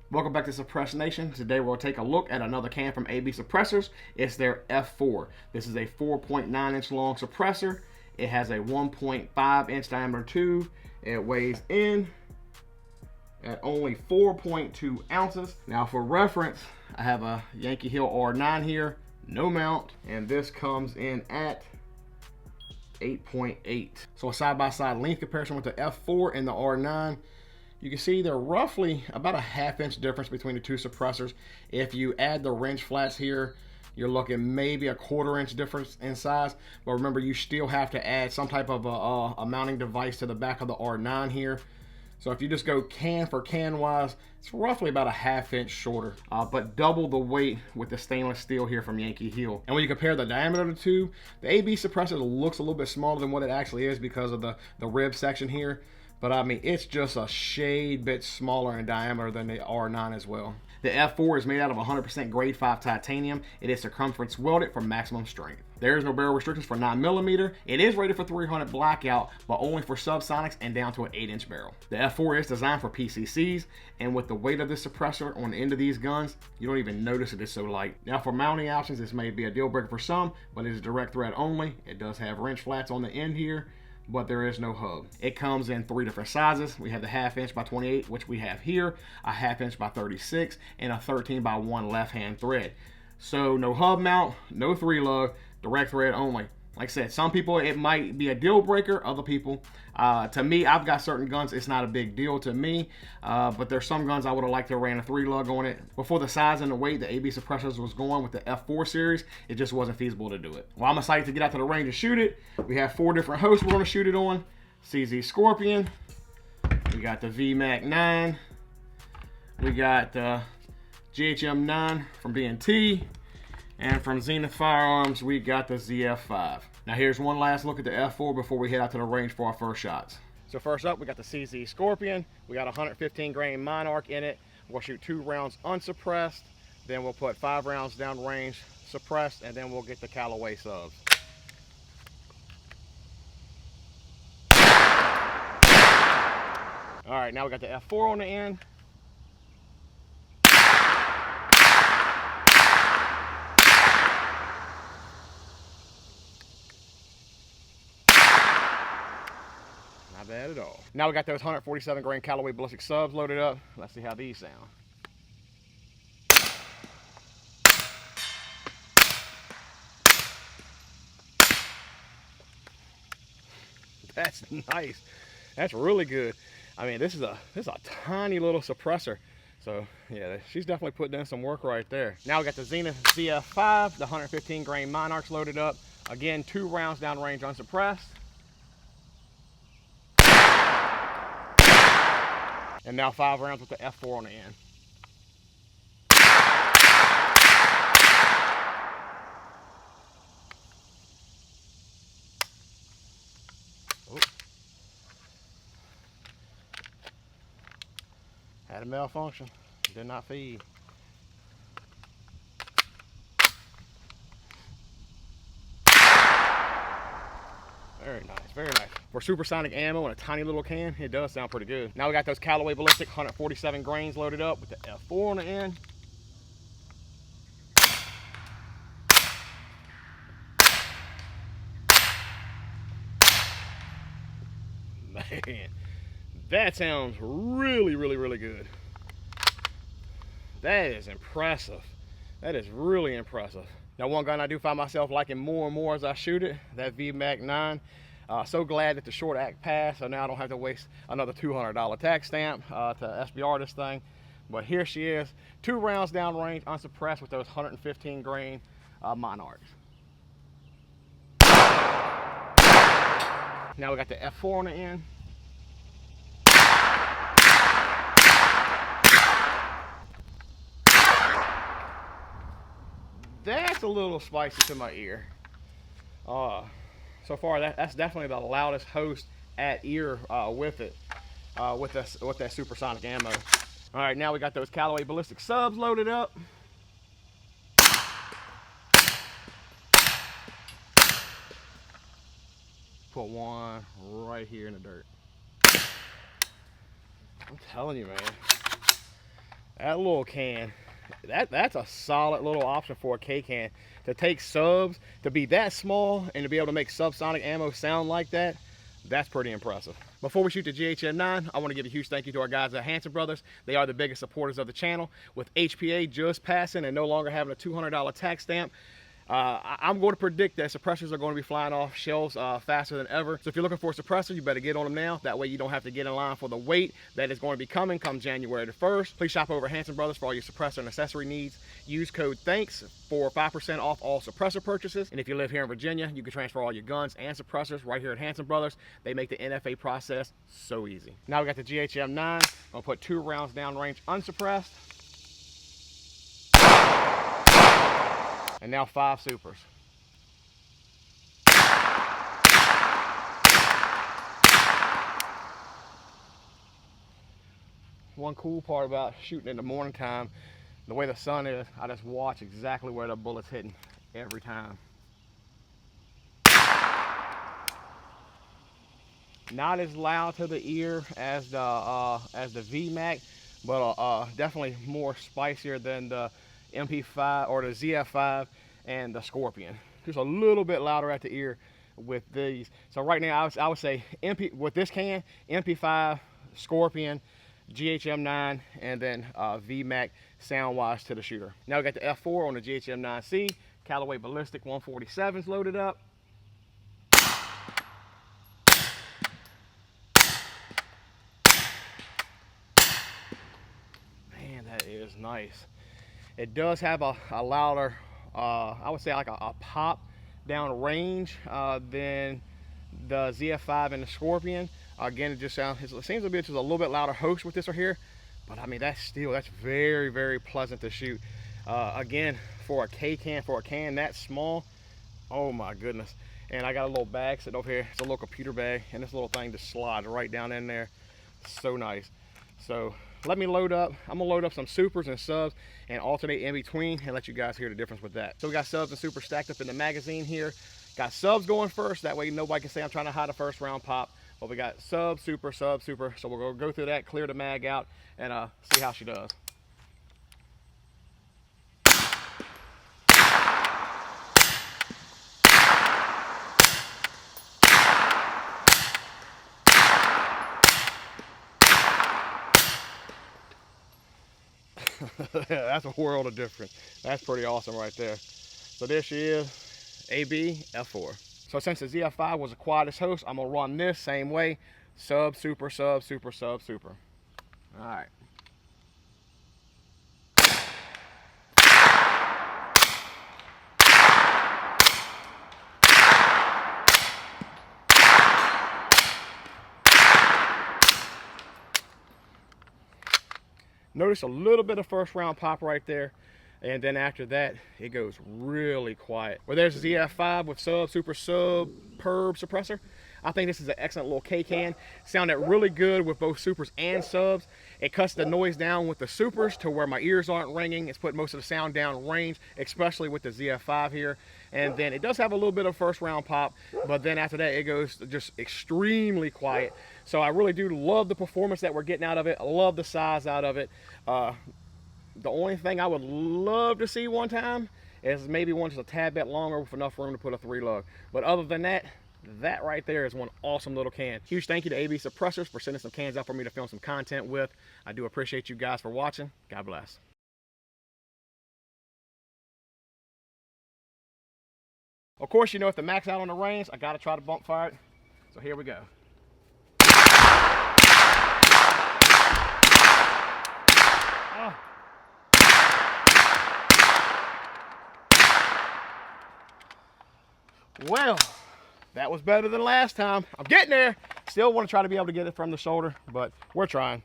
Welcome back to Suppress Nation. Today we'll take a look at another can from AB Suppressors. It's their F4. This is a 4.9 inch long suppressor. It has a 1.5 inch diameter tube. It weighs in at only 4.2 ounces. Now for reference, I have a Yankee Hill R9 here, no mount, and this comes in at 8.8. So a side-by-side length comparison with the F4 and the R9. You can see they're roughly about a ½ inch difference between the two suppressors. If you add the wrench flats here, you're looking maybe a ½ inch difference in size. But remember, you still have to add some type of a mounting device to the back of the R9 here. So if you just go can for can wise, it's roughly about a ½ inch shorter, but double the weight with the stainless steel here from Yankee Hill. And when you compare the diameter of the tube, the AB suppressor looks a little bit smaller than what it actually is because of the rib section here. But I mean, it's just a shade bit smaller in diameter than the R9 as well. The F4 is made out of 100% grade 5 titanium. It is circumference welded for maximum strength. There is no barrel restrictions for 9mm. It is rated for 300 Blackout, but only for subsonics and down to an 8-inch barrel. The F4 is designed for PCCs, and with the weight of this suppressor on the end of these guns, you don't even notice it is so light. Now for mounting options, this may be a deal breaker for some, but it is direct thread only. It does have wrench flats on the end here, but there is no hub. It comes in 3 different sizes. We have the ½ inch by 28, which we have here, a ½ inch by 36, and a 13 by 1 left-hand thread. So no hub mount, no 3-lug, direct thread only. Like I said, some people it might be a deal breaker, other people, to me, I've got certain guns, it's not a big deal to me, but there's some guns I would have liked to have ran a 3-lug on it. Before the size and the weight the AB Suppressors was going with the F4 series, it just wasn't feasible to do it. Well, I'm excited to get out to the range and shoot it. We have 4 different hosts we're going to shoot it on. CZ Scorpion, we got the VMAC 9, we got the GHM 9 from B&T, and from Zenith Firearms, we got the ZF5. Now here's one last look at the F4 before we head out to the range for our first shots. So first up, we got the CZ Scorpion. We got 115 grain monarch in it. We'll shoot 2 rounds unsuppressed. Then we'll put 5 rounds down range suppressed, and then we'll get the Callaway subs. All right, now we got the F4 on the end. Not bad at all. Now we got those 147 grain Callaway ballistic subs loaded up. Let's see how these sound. That's nice. That's really good. I mean, this is a tiny little suppressor. So yeah, she's definitely putting in some work right there. Now we got the Zenith ZF5, the 115 grain monarchs loaded up. Again, 2 rounds down range unsuppressed. And now 5 rounds with the F4 on the end. Oh. Had a malfunction. Did not feed. Very nice, very nice. For supersonic ammo in a tiny little can, it does sound pretty good. Now we got those Callaway ballistic 147 grains loaded up with the F4 on the end. Man, that sounds really, really, really good. That is impressive. That is really impressive. Now, one gun I do find myself liking more and more as I shoot it, that VMAC 9. So glad that the short act passed, so now I don't have to waste another $200 tax stamp to SBR this thing. But here she is, 2 rounds down range, unsuppressed with those 115 grain monarchs. Now we got the F4 on the end. That's a little spicy to my ear. So far, that's definitely the loudest host at ear with it, with that supersonic ammo. All right, now we got those Callaway ballistic subs loaded up. Put one right here in the dirt. I'm telling you, man. That little can, that's a solid little option for a K can. To take subs, to be that small, and to be able to make subsonic ammo sound like that, that's pretty impressive. Before we shoot the GHM9, I want to give a huge thank you to our guys at Hansen Brothers. They are the biggest supporters of the channel. With HPA just passing and no longer having a $200 tax stamp, I'm going to predict that suppressors are going to be flying off shelves faster than ever. So if you're looking for a suppressor, you better get on them now. That way you don't have to get in line for the wait that is going to be coming come January the 1st. Please shop over at Hansen Brothers for all your suppressor and accessory needs. Use code THANKS for 5% off all suppressor purchases. And if you live here in Virginia, you can transfer all your guns and suppressors right here at Hansen Brothers. They make the NFA process so easy. Now we got the GHM9. I'm gonna put 2 rounds downrange unsuppressed. And now 5 supers. One cool part about shooting in the morning time, the way the sun is, I just watch exactly where the bullet's hitting every time. Not as loud to the ear as the VMAC, but definitely more spicier than the MP5 or the ZF5 and the Scorpion. Just a little bit louder at the ear with these. So right now I would say with this can, MP5, Scorpion, GHM9, and then VMAC sound-wise to the shooter. Now we got the F4 on the GHM9C, Callaway Ballistic 147s loaded up. Man, that is nice. It does have a louder, I would say like a pop down range than the ZF5 and the Scorpion. Again, it just sounds, it seems to be just a little bit louder host with this right here. But I mean, that's very, very pleasant to shoot. Again, for a K can, for a can that small, oh my goodness. And I got a little bag sitting over here. It's a little computer bag, and this little thing just slides right down in there. So nice. So let me load up. I'm gonna load up some supers and subs and alternate in between and let you guys hear the difference with that. So we got subs and supers stacked up in the magazine here. Got subs going first, that way nobody can say I'm trying to hide a first round pop. But we got sub, super. So we'll go through that, clear the mag out, and see how she does. That's a world of difference. That's pretty awesome right there. So there she is, AB F4. So since the ZF5 was the quietest host, I'm gonna run this same way. Sub, super, sub, super, sub, super. All right. Notice a little bit of first round pop right there. And then after that, it goes really quiet. Well, there's the ZF5 with sub, super, sub, perb suppressor. I think this is an excellent little K can. Sounded really good with both supers and subs. It cuts the noise down with the supers to where my ears aren't ringing. It's put most of the sound down range, especially with the ZF5 here. And then it does have a little bit of first round pop, but then after that, it goes just extremely quiet. So I really do love the performance that we're getting out of it. I love the size out of it. The only thing I would love to see one time is maybe one just a tad bit longer with enough room to put a 3-lug. But other than that, that right there is one awesome little can. Huge thank you to AB Suppressors for sending some cans out for me to film some content with. I do appreciate you guys for watching. God bless. Of course, you know, if the mac's out on the range, I gotta try to bump fire it. So here we go. Oh. Well, that was better than last time. I'm getting there. Still want to try to be able to get it from the shoulder, but we're trying.